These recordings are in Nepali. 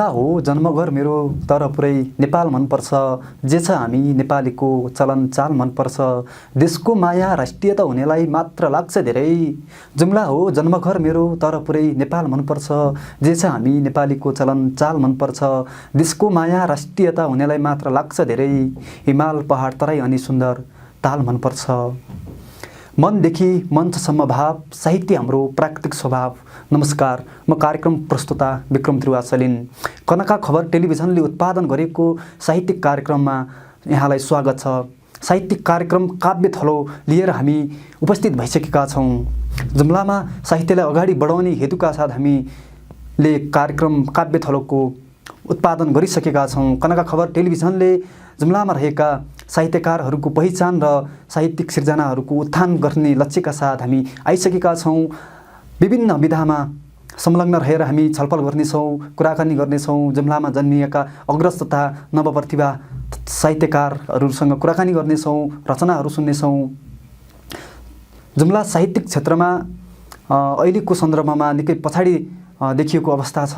हो जन्मघर मेरो तर पुरै नेपाल मनपर्छ, जे छ हामी नेपालीको चलन चाल मनपर्छ, देशको माया राष्ट्रियता हुनेलाई मात्र लाग्छ धेरै। जुम्ला हो जन्मघर मेरो तर पुरै नेपाल मनपर्छ, जे छ हामी नेपालीको चलन चाल मनपर्छ, देशको माया राष्ट्रियता हुनेलाई मात्र लाग्छ धेरै। हिमाल पहाड तराई अनि सुन्दर ताल मनपर्छ, मनदेखि मञ्चसम्म भाव, साहित्य हाम्रो प्राकृतिक स्वभाव। नमस्कार, म कार्यक्रम प्रस्तुता विक्रम त्रिवासलिन। कनका खबर टेलिभिजनले उत्पादन गरेको साहित्यिक कार्यक्रममा यहाँलाई स्वागत छ। साहित्यिक कार्यक्रम काव्य थलो लिएर हामी उपस्थित भइसकेका छौँ। जुम्लामा साहित्यलाई अगाडि बढाउने हेतुका साथ हामीले कार्यक्रम काव्य थलोको उत्पादन गरिसकेका छौँ। कनका खबर टेलिभिजनले जुम्लामा रहेका साहित्यकारहरूको पहिचान र साहित्यिक सिर्जनाहरूको उत्थान गर्ने लक्ष्यका साथ हामी आइसकेका छौँ। विभिन्न विधामा संलग्न रहेर हामी छलफल गर्नेछौँ, कुराकानी गर्नेछौँ। जुम्लामा जन्मिएका अग्रज तथा नवप्रतिभा साहित्यकारहरूसँग कुराकानी गर्नेछौँ, रचनाहरू सुन्नेछौँ। जुम्ला साहित्यिक क्षेत्रमा अहिलेको सन्दर्भमा निकै पछाडि देखिएको अवस्था छ।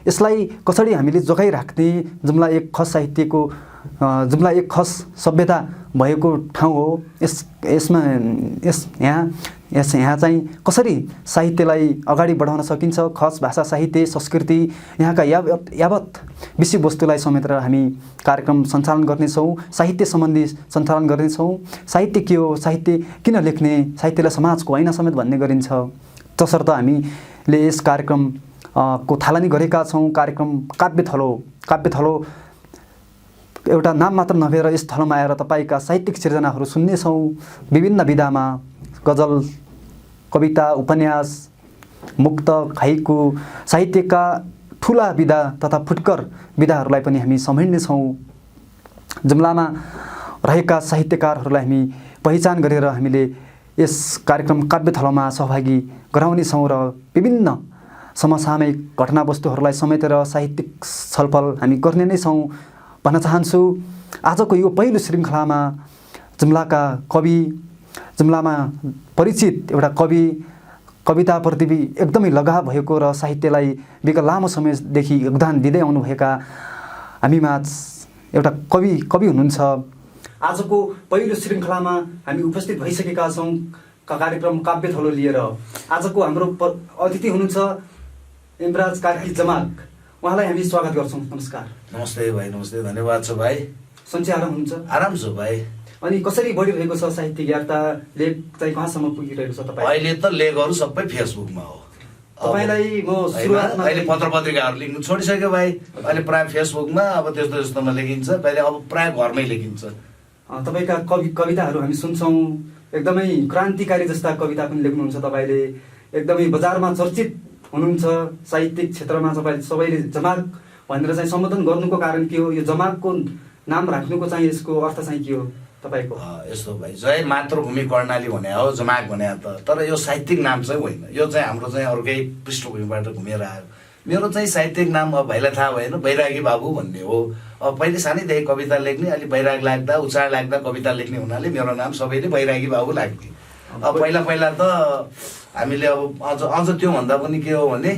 यसलाई कसरी हामीले जोगाइराख्ने, जुम्ला एक खस साहित्यको जुम्ला एक खस सभ्यता भएको ठाउँ हो। यहाँ चाहिँ कसरी साहित्यलाई अगाडि बढाउन सकिन्छ, खस भाषा साहित्य संस्कृति यहाँका यावत विषयवस्तुलाई समेटेर हामी कार्यक्रम सञ्चालन गर्नेछौँ, साहित्य सम्बन्धी सञ्चालन गर्नेछौँ। साहित्य के हो, साहित्य किन लेख्ने, साहित्यलाई समाजको ऐना समेत भन्ने गरिन्छ। तसर्थ हामीले यस कार्यक्रम को थालनी गरेका छौँ। कार्यक्रम काव्य थलो एउटा नाम मात्र नभएर यस थलोमा आएर तपाईँका साहित्यिक सिर्जनाहरू सुन्नेछौँ। विभिन्न विधामा गजल, कविता, उपन्यास, मुक्तक, हाइकु साहित्यका ठुला विधा तथा फुटकर विधाहरूलाई पनि हामी समेट्नेछौँ। जुम्लामा रहेका साहित्यकारहरूलाई हामी पहिचान गरेर हामीले यस कार्यक्रम काव्य थलोमा सहभागी गराउनेछौँ र विभिन्न समसामयिक घटनावस्तुहरूलाई समेटेर साहित्यिक छलफल हामी गर्ने नै छौँ भन्न चाहन्छु। आजको यो पहिलो श्रृङ्खलामा जुम्लाका कवि, जुम्लामा परिचित एउटा कवि, कविताप्रति एकदमै लगाव भएको र साहित्यलाई विगत लामो समयदेखि योगदान दिँदै आउनुभएका हामीमाझ एउटा कवि हुनुहुन्छ। आजको पहिलो श्रृङ्खलामा हामी उपस्थित भइसकेका छौँ कार्यक्रम काव्य थलो लिएर। आजको हाम्रो अतिथि हुनुहुन्छ इमराज कार्की जमाक, उहाँलाई हामी स्वागत गर्छौँ। नमस्कार। नमस्ते भाइ, नमस्ते, धन्यवाद छ भाइ। सन्चै आराम हुनुहुन्छ? आराम छु भाइ। अनि कसरी बढिरहेको छ साहित्य यात्रा, लेख चाहिँ कहाँसम्म पुगिरहेको छ तपाईँ? अहिले त लेखहरू सबै फेसबुकमा हो। तपाईँलाई म सुरुवातमा अहिले पत्र पत्रिकाहरू लेख्नु छोडिसक्यो भाइ। अहिले प्राय फेसबुकमा अब त्यस्तोमा लेखिन्छ, पहिले अब प्राय घरमै लेखिन्छ। तपाईँका कविताहरू हामी सुन्छौँ, एकदमै क्रान्तिकारी जस्ता कविता पनि लेख्नुहुन्छ तपाईँले। एकदमै बजारमा चर्चित हुनुहुन्छ साहित्यिक क्षेत्रमा। सबैले जमाक भनेर चाहिँ सम्बोधन गर्नुको कारण के हो? यो जमाकको नाम राख्नुको चाहिँ यसको अर्थ चाहिँ के हो तपाईँको? यस्तो भाइ, जय मातृभूमि कर्णाली भने हो जमाक भने त, तर यो साहित्यिक नाम चाहिँ होइन। यो चाहिँ हाम्रो चाहिँ अर्कै पृष्ठभूमिबाट घुमेर आयो। मेरो चाहिँ साहित्यिक नाम अब भाइलाई थाहा भएन, बैरागी बाबु भन्ने हो। अब पहिले सानैदेखि कविता लेख्ने, अलि बैराग लाग्दा उचाड लाग्दा कविता लेख्ने हुनाले मेरो नाम सबैले बैरागी बाबु लाग्थ्यो। अब पहिला त हामीले अब अझ त्योभन्दा पनि के हो भने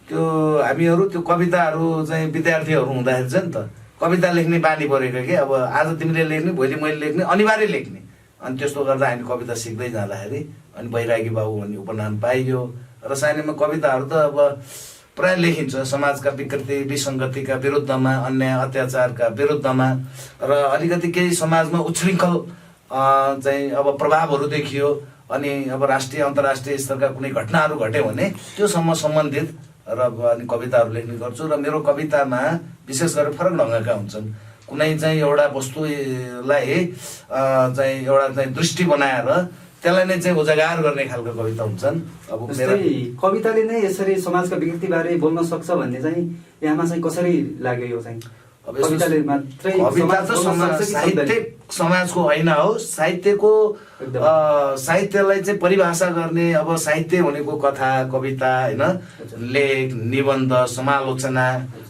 त्यो हामीहरू त्यो कविताहरू चाहिँ विद्यार्थीहरू हुँदाखेरि चाहिँ नि त कविता लेख्ने बानी परेको कि अब आज तिमीले लेख्ने, भोलि मैले लेख्ने, अनिवार्य लेख्ने। अनि त्यस्तो गर्दा हामी कविता सिक्दै जाँदाखेरि अनि बैरागी बाबु भन्ने उपनाम पाइयो। र सानैमा कविताहरू त अब प्राय लेखिन्छ समाजका विकृति विसङ्गतिका विरुद्धमा, अन्याय अत्याचारका विरुद्धमा, र अलिकति केही समाजमा उच्छृङ्खल चाहिँ अब प्रभावहरू देखियो अनि अब राष्ट्रिय अन्तर्राष्ट्रिय स्तरका कुनै घटनाहरू घट्यो भने त्योसम्म सम्बन्धित र अनि कविताहरू लेख्ने गर्छु। र मेरो कवितामा विशेष गरेर फरक ढङ्गका हुन्छन्। कुनै चाहिँ एउटा वस्तुलाई चाहिँ एउटा चाहिँ दृष्टि बनाएर त्यसलाई नै चाहिँ उजागर गर्ने खालको कविता हुन्छन्। अब कविताले नै यसरी समाजका विकृतिबारे बोल्न सक्छ भन्ने चाहिँ यहाँमा चाहिँ कसरी लाग्यो? यो चाहिँ कविता त साहित्य समाजको ऐना हो। साहित्यलाई चाहिँ परिभाषा गर्ने, अब साहित्य भनेको कथा, कविता, होइन, लेख, निबन्ध, समालोचना,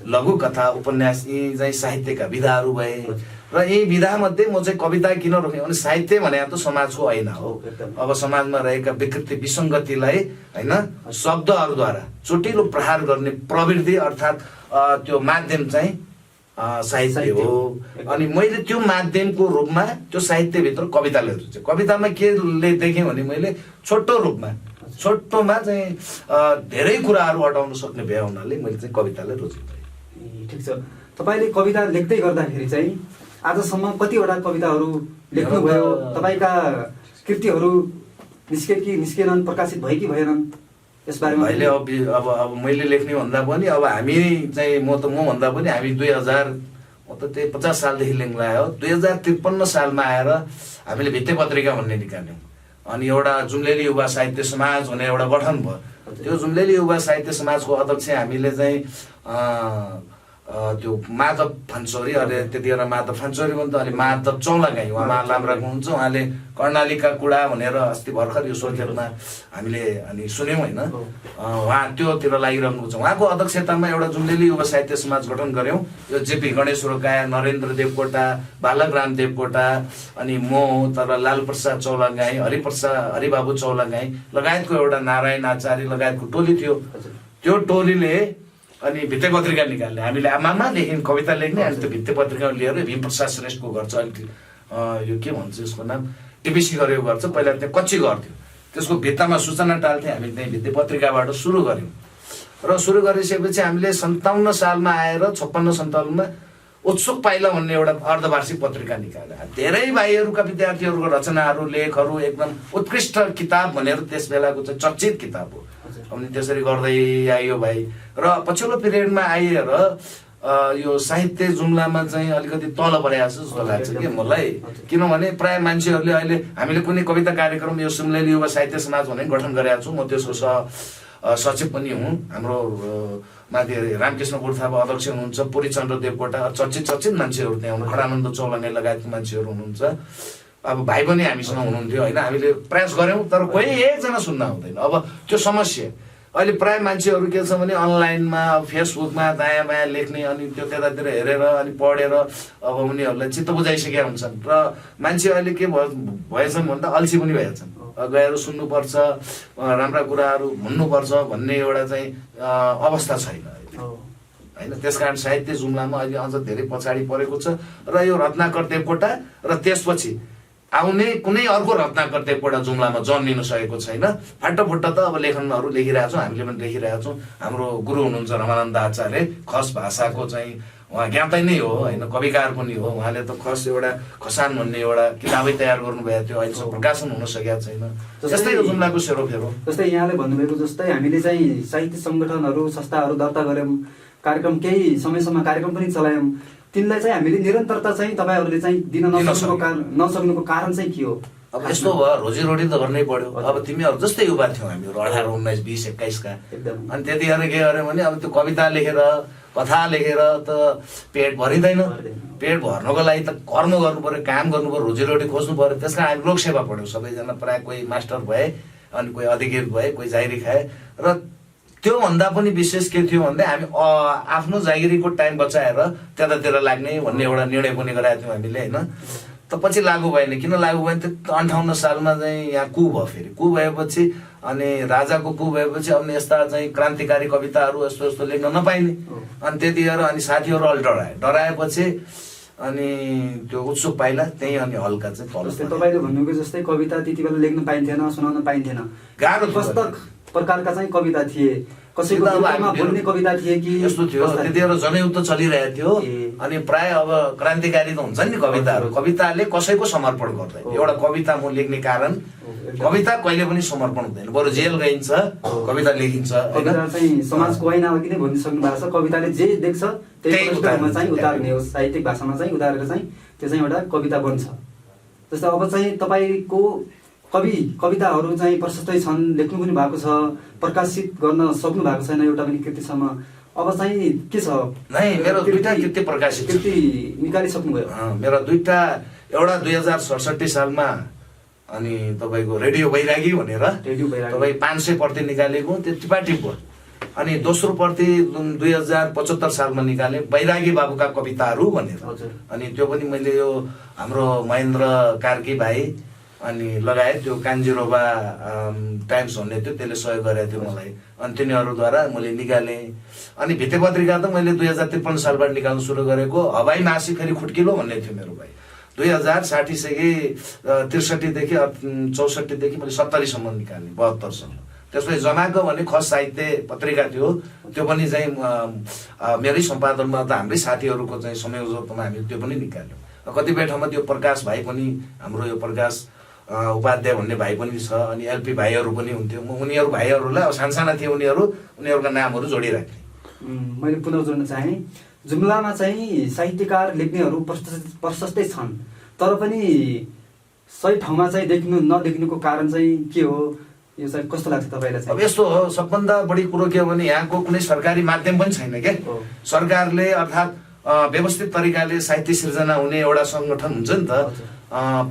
लघु कथा, उपन्यास, यी चाहिँ साहित्यका विधाहरू भए। र यही विधामध्ये म चाहिँ कविता किन रोकेँ भने साहित्य भने त समाजको ऐना हो। अब समाजमा रहेका विकृति विसङ्गतिलाई होइन शब्दहरूद्वारा चोटिलो प्रहार गर्ने प्रवृत्ति अर्थात् त्यो माध्यम चाहिँ साहित्य हो। अनि मैले त्यो माध्यमको रूपमा त्यो साहित्यभित्र कविताले रुचेँ। कवितामा के देखेँ भने मैले छोटोमा चाहिँ धेरै कुराहरू हटाउन सक्ने भए हुनाले मैले चाहिँ कवितालाई रोजेँ। ठिक छ, तपाईँले कविता लेख्दै गर्दाखेरि चाहिँ आजसम्म कतिवटा कविताहरू लेख्नुभयो? तपाईँका कृतिहरू निस्के कि निस्केनन्, प्रकाशित भयो कि भएनन्, यसबारेमा अहिले अब मैले लेख्ने भन्दा पनि अब हामी चाहिँ म भन्दा पनि हामी 50 सालदेखि लेख्न आयो। 2053 सालमा आएर हामीले भित्ते पत्रिका भन्ने निकाल्यौँ। अनि एउटा जुम्लेली युवा साहित्य समाज भन्ने एउटा गठन भयो। त्यो जुम्लेली युवा साहित्य समाजको अध्यक्ष हामीले चाहिँ त्यो माधव फन्चौरी, अहिले त्यतिखेर माधव फन्चौरी भन्दा अहिले माधव चौलागाई, उहाँ लामराको हुनुहुन्छ। उहाँले कर्णालीका कुरा भनेर अस्ति भर्खर यो सोर्खेलमा हामीले अनि सुन्यौँ होइन, उहाँ त्योतिर लागिरहनुहुन्छ। उहाँको अध्यक्षतामा एउटा जुम्लेली युवा साहित्य समाज गठन गऱ्यौँ। यो जेपी गणेश रोकाया, नरेन्द्र देवकोटा, बालकराम देवकोटा, अनि म तर लालप्रसाद चौलागाई, हरिबाबु चौलागाई लगायतको एउटा नारायण आचार्य लगायतको टोली थियो। त्यो टोलीले अनि भित्ते पत्रिका निकाल्ने, हामीले आमामादेखि कविता लेख्ने। अनि त्यो भित्ते पत्रिका लिएर भीमप्रसाद श्रेष्ठको घर छ, अलिक यो के भन्छ यसको नाम, टिपिसी गरेको घर छ। पहिला त्यहाँ कच्ची घर थियो, त्यसको भित्तामा सूचना टाल्थ्यो। हामी त्यही भित्ते पत्रिकाबाट सुरु गऱ्यौँ र सुरु गरिसकेपछि हामीले 57 सालमा आएर 56-57मा उत्सुक पाइला भन्ने एउटा अर्धवार्षिक पत्रिका निकाले। धेरै भाइहरूका विद्यार्थीहरूको रचनाहरू, लेखहरू एकदम उत्कृष्ट किताब भनेर त्यस बेलाको चाहिँ चर्चित किताब हो। अनि त्यसरी गर्दै आइयो भाइ। र पछिल्लो पिरियडमा आएर यो साहित्य जुम्लामा चाहिँ अलिकति तल परेको जस्तो लाग्छ कि मलाई। किनभने प्राय मान्छेहरूले अहिले हामीले कुनै कविता कार्यक्रम यो जुम्लेली युवा साहित्य समाज भन्ने गठन गरेका छौँ। म त्यसको सचिव पनि हुँ। हाम्रो माथि रामकृष्ण बुढाथापा अध्यक्ष हुनुहुन्छ, पुरीचन्द्र देवकोटा, चर्चित मान्छेहरू त्यहाँ हुनु, खडानन्द चौलागाई लगायतको मान्छेहरू हुनुहुन्छ। अब भाइ पनि हामीसँग हुनुहुन्थ्यो होइन। हामीले प्रयास गऱ्यौँ तर कोही एकजना सुन्न आउँदैन। अब त्यो समस्या अहिले प्राय मान्छेहरू के छ भने अनलाइनमा, फेसबुकमा दायाँ बायाँ लेख्ने, अनि त्यो त्यतातिर हेरेर अनि पढेर अब उनीहरूलाई चित्त बुझाइसकेका हुन्छन्। र मान्छे अहिले के भएछन् भन्दा अल्छी पनि भएछन्। गएर सुन्नुपर्छ, राम्रा कुराहरू भन्नुपर्छ भन्ने एउटा चाहिँ अवस्था छैन होइन। त्यसकारण साहित्य जुम्लामा अहिले अझ धेरै पछाडि परेको छ। र यो रत्नाकर देवकोटा र त्यसपछि आउने कुनै अर्को रत्नाकर देवकोटा जुम्लामा जन्मिन सकेको छैन। फाटोफुट्टा त अब लेखनहरू लेखिरहेको छौँ, हामीले पनि लेखिरहेको छौँ। हाम्रो गुरु हुनुहुन्छ रमानन्द आचार्य, खस भाषाको चाहिँ उहाँ ज्ञातै नै हो होइन, कविकार पनि हो। उहाँले त खस एउटा खसान भन्ने एउटा किताबै तयार गर्नुभएको थियो, अहिलेसम्म प्रकाशन हुन सकेको छैन। जस्तै यो जुम्लाको सेरोफेरो, जस्तै यहाँले भन्नुभएको जस्तै हामीले चाहिँ साहित्य सङ्गठनहरू, संस्थाहरू दर्ता गऱ्यौँ, कार्यक्रम केही समयसम्म कार्यक्रम पनि चलायौँ। तिनलाई चाहिँ हामीले निरन्तरता चाहिँ तपाईँहरूले चाहिँ दिन नसक्नुको कारण चाहिँ के हो? अब यस्तो भयो, रोजीरोटी त गर्नै पर्यो। अब तिमीहरू जस्तै युवा थियौ हामीहरू 18, 19, 20, 21 का। अनि त्यतिखेर के गर्यो भने अब त्यो कविता लेखेर, कथा लेखेर त पेट भरिँदैन। पेट भर्नको लागि त कर्म गर्नु पर्यो, काम गर्नु पर्यो, रोजीरोटी खोज्नु पर्यो। त्यस कारण हामी लोकसेवा पढ्यौँ सबैजना। प्रायः कोही मास्टर भए, अनि कोही अधिकृत भए, कोही जागिरी खाए। र त्योभन्दा पनि विशेष के थियो भन्दा हामी आफ्नो जागिरीको टाइम बचाएर त्यतातिर लाग्ने भन्ने एउटा निर्णय पनि गरेका थियौँ हामीले होइन। त पछि लागु भएन। किन लागु भएन? त्यो 58 सालमा चाहिँ यहाँ कु भयो। फेरि कु भएपछि अनि राजाको कु भएपछि अब यस्ता चाहिँ क्रान्तिकारी कविताहरू यस्तो यस्तो लेख्न नपाइने। अनि त्यतिखेर अनि साथीहरू अलि डराएपछि अनि त्यो उत्सुक पाइला त्यही अनि हल्का चाहिँ तल। जस्तै तपाईँले भन्नुभएको जस्तै कविता त्यति बेला लेख्न पाइन्थेन, सुनाउन पाइन्थेन। गाह्रो पुस्तक प्रकारका चाहिँ कविता थिए, कसैको बोल्ने कविता थिए कि यस्तो थियो। त्यतिखेर जनयुद्ध चलिरहेको थियो। अनि प्राय अब क्रान्तिकारी त हुन्छन् नि कविताहरू, कविताले कसैको समर्पण गर्दैन। एउटा कविता म लेख्ने कारण कविता कहिले पनि समर्पण हुँदैन, बरु जेल गइन्छ, कविता लेखिन्छ। कविता चाहिँ समाजको ऐना अघि नै भनिसक्नु भएको छ। कविताले जे देख्छ त्यही चाहिँ उतार्ने हो, साहित्यिक भाषामा चाहिँ उतारेर चाहिँ त्यो चाहिँ एउटा कविता बन्छ। जस्तै अब चाहिँ तपाईँको कविताहरू चाहिँ प्रशस्तै छन्, लेख्नु पनि भएको छ, प्रकाशित गर्न सक्नु भएको छैन एउटा पनि कृतिसम्म। अब चाहिँ के छ? मेरो 2टा कृति प्रकाशित, कृति निकालिसक्नुभयो? मेरो 2टा, एउटा 2067 सालमा अनि तपाईँको रेडियो बैरागी भनेर तपाईँ 500 प्रति निकालेको, त्यो टिपाटिप भयो। अनि दोस्रो प्रति 2075 सालमा निकाले बैरागी बाबुका कविताहरू भनेर। अनि त्यो पनि मैले यो हाम्रो महेन्द्र कार्की भाइ अनि लगायत त्यो कान्जिरोबा टाइम्स भन्ने थियो, त्यसले सहयोग गरेको थियो मलाई। अनि तिनीहरूद्वारा मैले निकालेँ। अनि भित्ते पत्रिका त मैले 2053 सालबाट निकाल्नु सुरु गरेको। हवाई मासी फेरि खुट्किलो भन्ने थियो मेरो भाइ। 2060 63देखि 64देखि मैले 70सम्म निकालेँ, 72 सम्म। त्यसपछि जमाको भने खस साहित्य पत्रिका थियो, त्यो पनि चाहिँ मेरै सम्पादनमा त हाम्रै साथीहरूको चाहिँ संयोजकमा हामी त्यो पनि निकाल्यौँ। कतिपय ठाउँमा त्यो प्रकाश भाइ पनि, हाम्रो यो प्रकाश उपाध्याय भन्ने भाइ पनि छ, अनि एलपी भाइहरू पनि हुन्थ्यो। म उनीहरू भाइहरूलाई अब सानसाना थिए उनीहरूका नामहरू जोडिराख्थेँ। मैले पुनः जोड्न चाहेँ, जुम्लामा चाहिँ साहित्यकार लेख्नेहरू प्रशस्तै छन्, तर पनि सही ठाउँमा चाहिँ नदेखिनुको कारण चाहिँ के हो? यो चाहिँ कस्तो लाग्छ तपाईँलाई चाहिँ? अब यस्तो हो, सबभन्दा बढी कुरो के हो भने यहाँको कुनै सरकारी माध्यम पनि छैन क्या। सरकारले अर्थात् व्यवस्थित तरिकाले साहित्य सिर्जना हुने एउटा सङ्गठन हुन्छ नि त,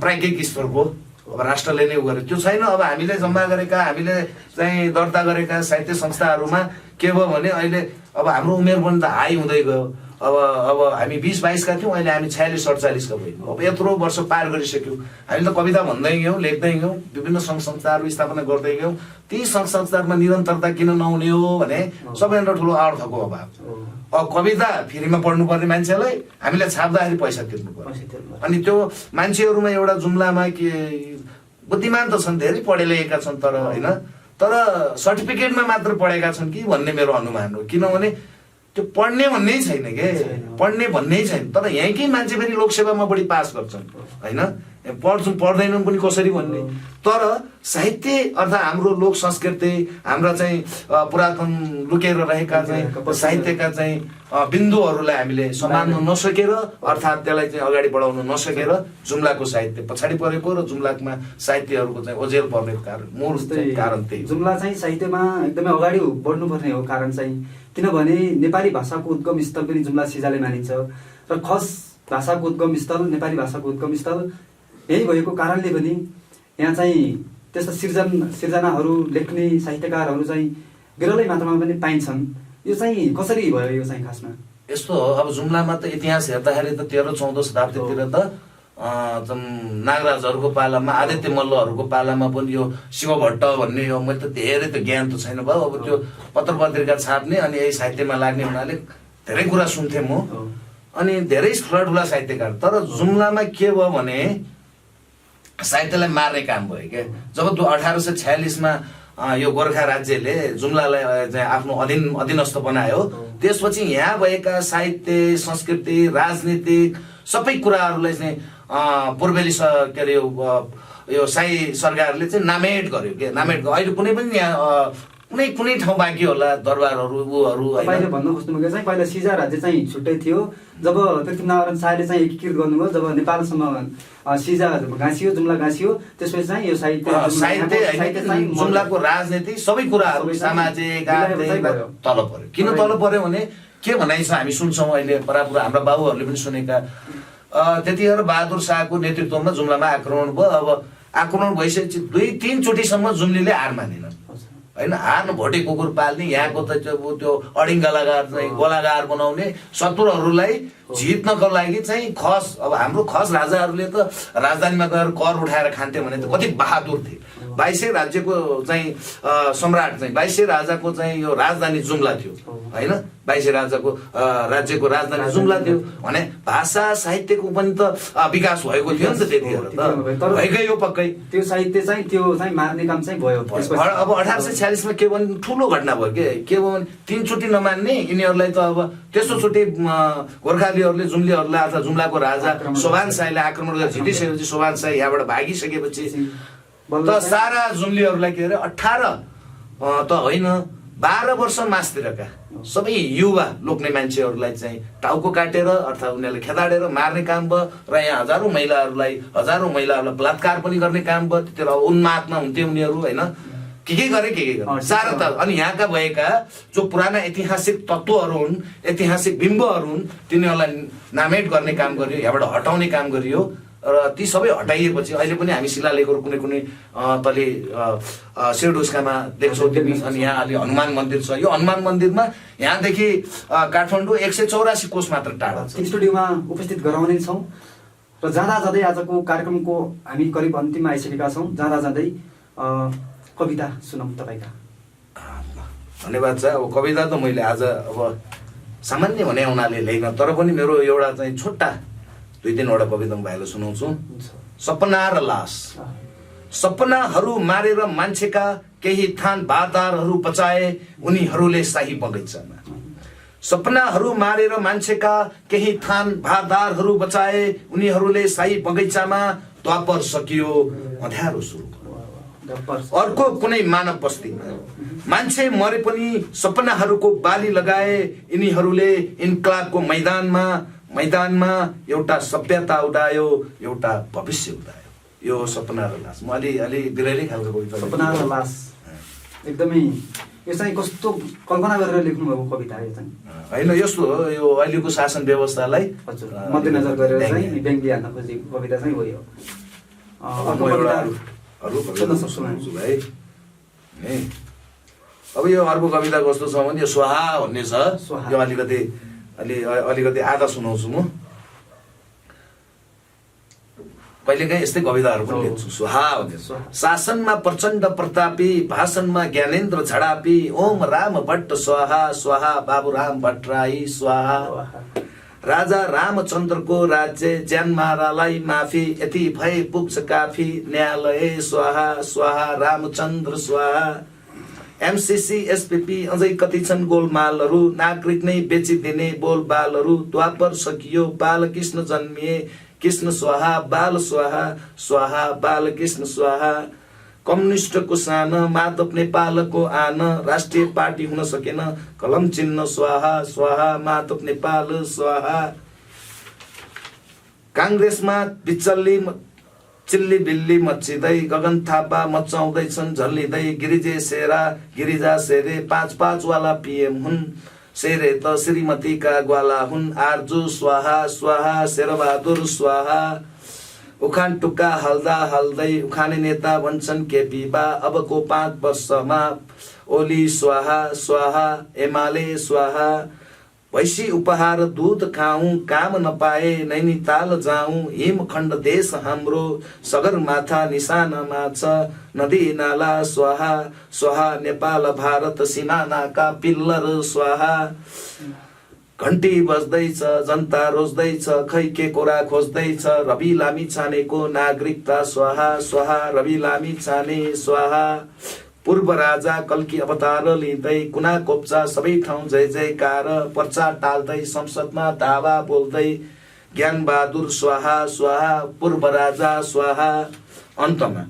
प्राज्ञिक स्तरको, अब राष्ट्रले नै उ गर्यो, त्यो छैन। अब हामीले जम्मा गरेका, हामीले चाहिँ दर्ता गरेका साहित्य संस्थाहरूमा के भयो भने अहिले अब हाम्रो उमेर पनि त हाई हुँदै गयो। अब हामी 20-22 का थियौँ, अहिले हामी 46-47 का भयौँ। अब यत्रो वर्ष पार गरिसक्यौँ। हामीले त कविता भन्दै गयौँ, लेख्दै गयौँ, विभिन्न सङ्घ संस्थाहरू स्थापना गर्दै गयौँ। ती सङ्घ संस्थाहरूमा निरन्तरता किन नहुने हो भने सबैभन्दा ठुलो अर्थको अभाव। अब कविता फ्रीमा पढ्नुपर्ने मान्छेलाई हामीले छाप्दाखेरि पैसा तिर्नु पर्यो। अनि त्यो मान्छेहरूमा एउटा जुम्लामा के बुद्धिमान त छन्, धेरै पढे लेखेका छन्, तर होइन, तर सर्टिफिकेटमा मात्र पढेका छन् कि भन्ने मेरो अनुमान हो। किनभने त्यो पढ्ने भन्ने छैन के, पढ्ने भन्ने छैन। तर यहीँकै मान्छे फेरि लोकसेवामा बढी पास गर्छन्, होइन, पढ्दैनन् पनि कसरी भन्ने। तर साहित्य अर्थात् हाम्रो लोक संस्कृति, हाम्रा चाहिँ पुरातन लुकेर रहेका चाहिँ साहित्यका चाहिँ बिन्दुहरूलाई हामीले सम्हाल्न नसकेर, अर्थात् त्यसलाई चाहिँ अगाडि बढाउन नसकेर जुम्लाको साहित्य पछाडि परेको र जुम्लामा साहित्यहरूको चाहिँ ओझेल पर्ने मूल कारण त्यही। जुम्ला चाहिँ साहित्यमा एकदमै अगाडि बढ्नुपर्ने हो कारण चाहिँ, किनभने नेपाली भाषाको उद्गम स्थल पनि जुम्ला सिजाले मानिन्छ र खस भाषाको उद्गम स्थल, नेपाली भाषाको उद्गम स्थल यही भएको कारणले पनि यहाँ चाहिँ त्यस्ता सिर्जनाहरू लेख्ने साहित्यकारहरू चाहिँ विरलै मात्रामा पनि पाइन्छन्। यो चाहिँ कसरी भयो? यो चाहिँ खासमा यस्तो हो, अब जुम्लामा त इतिहास हेर्दाखेरि त 13-14 शताब्दीतिर त नागराजहरूको पालामा, आदित्य मल्लहरूको पालामा पनि यो शिव भट्ट भन्ने यो, मैले त धेरै त ज्ञान त छैन भयो। अब त्यो पत्र पत्रिका छाप्ने अनि यही साहित्यमा लाग्ने हुनाले धेरै कुरा सुन्थेँ म, अनि धेरै ठुला साहित्यकार। तर जुम्लामा के भयो भने साहित्यलाई मार्ने काम भयो क्या। जब 1846मा यो गोर्खा राज्यले जुम्लालाई चाहिँ आफ्नो अधीनस्थ बनायो, त्यसपछि यहाँ भएका साहित्य, संस्कृति, राजनीतिक सबै कुराहरूलाई चाहिँ पूर्वेली के अरे यो शाही सरकारले चाहिँ नामेट गर्यो के। नामेट अहिले कुनै पनि यहाँ कुनै ठाउँ बाँकी होला, दरबारहरू उहरू। तपाईँले भन्नु खोज्नुभएको चाहिँ पहिला सिजा राज्य चाहिँ छुट्टै थियो, जब पृथ्वीनारायण शाहले चाहिँ एकीकृत गर्नुभयो, जब नेपालसम्म सिजा गाँसियो, जुम्ला गाँसियो, त्यसपछि चाहिँ यो साहित्य जुम्लाको राजनीति सबै कुराहरू सामाजिक तल पर्यो। किन तल पर्यो भने के भनाइ छ हामी सुन्छौँ अहिले, परापुरा हाम्रा बाबुहरूले पनि सुनेका। त्यतिखेर बहादुर शाहको नेतृत्वमा जुम्लामा आक्रमण भयो। अब आक्रमण भइसकेपछि 2-3 चोटिसम्म जुम्लीले हार मानेन, होइन। हार्नु भोटे कुकुर पाल्ने, यहाँको त त्यो अडिङ्गलागार चाहिँ गोलागार बनाउने, शत्रुहरूलाई जित्नको लागि चाहिँ खस, अब हाम्रो खस राजाहरूले त राजधानीमा गएर कर उठाएर खान्थे भने त कति बहादुर थिए। 22 राज्यको चाहिँ सम्राट चाहिँ 22 राजाको चाहिँ यो राजधानी जुम्ला थियो, होइन। 22 राज्यको राजधानी जुम्ला थियो भने भाषा साहित्यको पनि त विकास भएको थियो नि त त्यतिखेर त, भएकै हो पक्कै। त्यो साहित्य चाहिँ त्यो चाहिँ मार्ने काम चाहिँ भयो। अब 1846मा के भने ठुलो घटना भयो के भयो भने 3 चोटि नमान्ने यिनीहरूलाई त अब तेस्रोचोटि गोर्खालीहरूले जुम्लीहरूलाई अथवा जुम्लाको राजा सोभान शाहीले आक्रमण गरेर जितिसकेपछि, सोभान शाही यहाँबाट भागिसकेपछि त सारा जुम्लीहरूलाई के अरे 18 त होइन 12 वर्ष मासतिरका सबै युवा लोक्ने मान्छेहरूलाई चाहिँ टाउको काटेर अर्थात् उनीहरूले खेदाडेर मार्ने काम भयो। र यहाँ हजारौँ महिलाहरूलाई बलात्कार पनि गर्ने काम भयो। त्यतिखेर उन्मादमा हुन्थे उनीहरू, होइन, के गरे सारा त। अनि यहाँका भएका जो पुराना ऐतिहासिक तत्त्वहरू हुन्, ऐतिहासिक बिम्बहरू हुन्, तिनीहरूलाई नामेट गर्ने काम गरियो, यहाँबाट हटाउने काम गरियो। र ती सबै हटाइएपछि अहिले पनि हामी शिलालेखहरू कुनै कुनै तले सिरडुस्कामा देख्छौँ तिमी। अनि यहाँ अलि हनुमान मन्दिर छ। यो हनुमान मन्दिरमा यहाँदेखि काठमाडौँ 184 कोस मात्र टाढा छ। स्टुडियोमा उपस्थित गराउने छौँ र जाँदा जाँदै आजको कार्यक्रमको हामी करिब अन्तिममा आइसकेका छौँ। जाँदा जाँदै कविता सुनौँ तपाईँका। धन्यवाद छ। अब कविता त मैले आज अब सामान्य भने हुनाले लेख्न, तर पनि मेरो एउटा चाहिँ छोटा 2-3वटा कविता म भाइलाई सुनाउँछु। सपना र लास। सपनाहरू मारेर मान्छेका केही थान बारदारहरू बचाए उनीहरूले शाही बगैँचामा। सपनाहरू मारेर मान्छेका केही थान भारदारहरू बचाए उनीहरूले शाही बगैँचामा। द्वापर सकियो अँध्यारो सुरु अर्को कुनै मानव बस्तीमा। मान्छे मरे पनि सपनाहरूको बाली लगाए यिनीहरूले इन्कलाबको मैदानमा एउटा सभ्यता उडायो, एउटा भविष्य उडायो। यो सपना र लास। म अलि बिरलै खालको कविता। सपना र लास एकदमै यो चाहिँ कस्तो कल्पना गरेर लेख्नु भएको कविता यो चाहिँ होइन। यस्तो हो, यो अहिलेको शासन व्यवस्थालाई हजुर मध्यनजर गरेर चाहिँ व्यङ्ग्य हान्न खोजेको कविता चाहिँ हो यो। भाइ अब यो अर्को कविता कस्तो छ भने यो स्वाहा भन्ने छ। यो अलिकति आधा सुनाउँछु म। कहिलेकाहीँ यस्तै कविताहरू पनि लेख्छु। स्वाहा भन्ने शासनमा प्रचण्ड प्रतापी, भाषणमा ज्ञानेन्द्र झडापी, ओम राम भट्ट स्वाहा स्वाहा, बाबुराम भट्टराई स्वाहा। राजा रामचन्द्रको राज्य, ज्यानमारालाई माफी, यति भए पुग्छ काफी, न्यायालय स्वाहा स्वाहा, रामचन्द्र स्वाहा। एमसीसी एसपीपी अझै कति छन् गोलमालहरू, नागरिक नै बेचिदिने बोलबालहरू। द्वापर सकियो बालकृष्ण जन्मिए, कृष्ण स्वाहा बाल स्वाहा स्वाहा, बालकृष्ण स्वाहा। कम्युनिस्टको सान, माधव नेपालको आन, राष्ट्रिय पार्टी हुन सकेन, कलम चिन्ह स्वाहा स्वाहा, माधव नेपाल स्वाहा। काङ्ग्रेसमा चिल्ली बिल्ली मच्चिँदै, गगन थापा मचाउँदैछन् झल्लिँदै, गिरिजा सेरे 5-5 वाला पीएम हुन्, शेरे त श्रीमतीका ग्वाला हुन्। आर्जु स्वाहा स्वाहा, शेरबहादुर स्वाहा। उखान टुक्का हल्दा हल्दै उखाने नेता भन्छन् केपी बा, अबको 5 वर्षमा ओली स्वाहा स्वाहा, एमाले स्वाहा। भैँसी उपहार दूध खाऊं, काम नपाए नैनीताल जाऊं, हिमखण्ड देश हाम्रो सगरमाथा निशानामा छ, नदी नाला स्वाहा स्वाहा, नेपाल भारत सिमानाका पिल्लर स्वाहा। घन्टी बज्दैछ जनता रोज्दैछ, खै के कुरा खोज्दैछ, रवि लामी छानेको नागरिकता स्वाहा स्वाहा, रवि लामी छाने स्वाहा। पूर्व राजा कल्की अवतार लिँदै, कुना कोप्चा सबै ठाउँ जय जयकार, पर्चा टाल्दै संसदमा दावा बोल्दै, ज्ञान बहादुर स्वाहा स्वाहा, पूर्व राजा स्वाहा। अन्तमा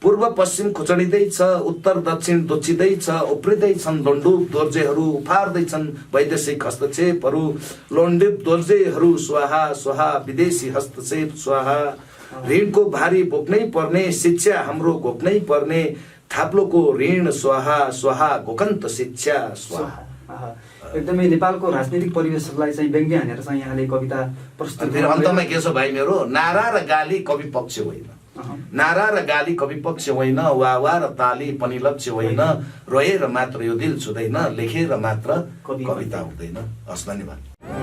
पूर्व पश्चिम खुचडिँदैछ, उत्तर दक्षिण दोचिँदैछ, उफ्रिँदैछन् लोन्डुप दोर्जेहरू, उफार्दैछन् वैदेशिक हस्तक्षेपहरू, लोन्डुप दोर्जेहरू स्वाहा स्वाहा, विदेशी हस्तक्षेप स्वाहा। ऋणको भारी बोक्नै पर्ने, शिक्षा हाम्रो घोक्नै पर्ने, थाप्लोको ऋण स्वाहा स्वाहा, गोकन्त शिक्षा स्वाहा। एकदमै नेपालको राजनीतिक परिवेशलाई चाहिँ व्यङ्ग्य हानेर चाहिँ यहाँले कविता प्रस्तुत। अन्तमा के छ भाइ मेरो, नारा र गाली कवि पक्ष होइन, नारा र गाली कवि पक्ष होइन, वाह र ताली पनि लक्ष्य होइन, रोएर मात्र यो दिल छुँदैन, लेखेर मात्र कविता हुँदैन। हस्, धन्यवाद।